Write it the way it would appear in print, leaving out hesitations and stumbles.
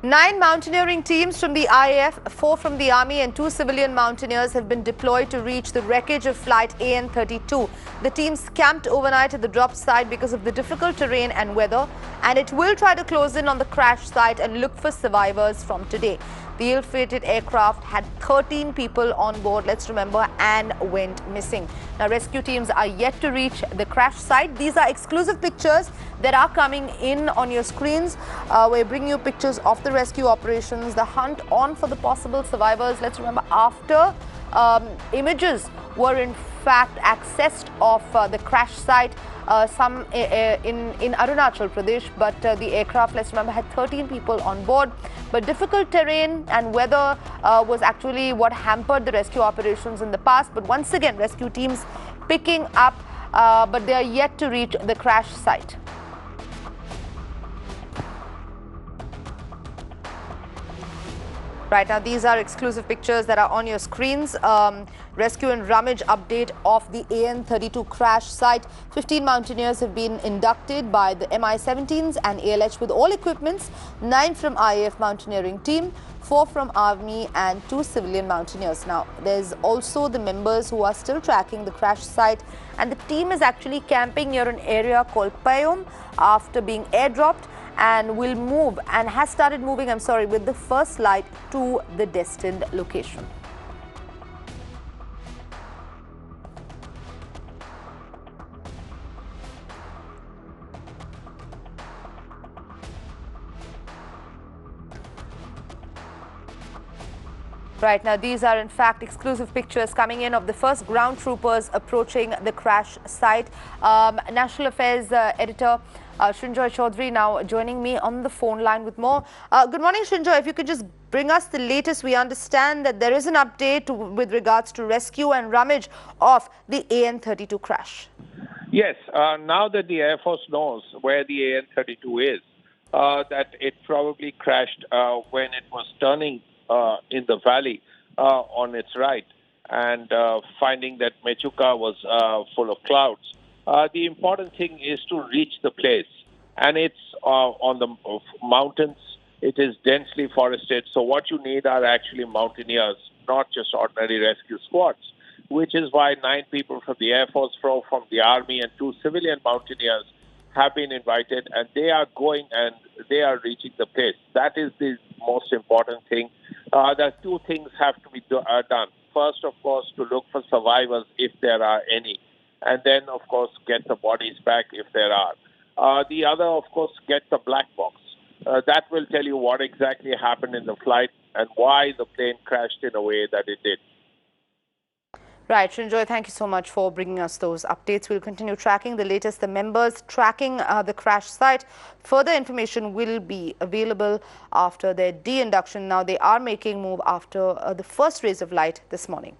9 mountaineering teams from the IAF, 4 from the Army and 2 civilian mountaineers have been deployed to reach the wreckage of flight An-32. The teams camped overnight at the drop site because of the difficult terrain and weather, and it will try to close in on the crash site and look for survivors from today. The ill-fated aircraft had 13 people on board, let's remember, and went missing. Now, rescue teams are yet to reach the crash site. These are exclusive pictures that are coming in on your screens. We're bringing you pictures of the rescue operations, the hunt on for the possible survivors. Let's remember, after images were in fact accessed of the crash site, some in Arunachal Pradesh, but the aircraft, let's remember, had 13 people on board. But difficult terrain and weather was actually what hampered the rescue operations in the past. But once again, rescue teams picking up, but they are yet to reach the crash site. Right now, these are exclusive pictures that are on your screens. Rescue and rummage update of the An-32 crash site. 15 mountaineers have been inducted by the Mi-17s and ALH with all equipments. 9 from IAF mountaineering team, 4 from Army and 2 civilian mountaineers. Now, there's also the members who are still tracking the crash site, and the team is actually camping near an area called Payom after being airdropped, and will move and has started moving, with the first light to the destined location. Right now, these are in fact exclusive pictures coming in of the first ground troopers approaching the crash site. National Affairs editor Srinjoy Chaudhary now joining me on the phone line with more. Good morning, Srinjoy. If you could just bring us the latest. We understand that there is an update with regards to rescue and rummage of the An-32 crash. Yes, now that the Air Force knows where the An-32 is, that it probably crashed when it was turning in the valley on its right, and finding that Mechuka was full of clouds. The important thing is to reach the place, and it's on the mountains. It is densely forested, so what you need are actually mountaineers, not just ordinary rescue squads, which is why 9 people from the Air Force, from the Army, and 2 civilian mountaineers have been invited, and they are going and they are reaching the place. That is the most important thing. There are 2 things have to be done. First, of course, to look for survivors if there are any, and then, of course, get the bodies back if there are. The other, of course, get the black box. That will tell you what exactly happened in the flight and why the plane crashed in a way that it did. Right, Srinjoy, thank you so much for bringing us those updates. We'll continue tracking the latest, the members tracking the crash site. Further information will be available after their de-induction. Now, they are making move after the first rays of light this morning.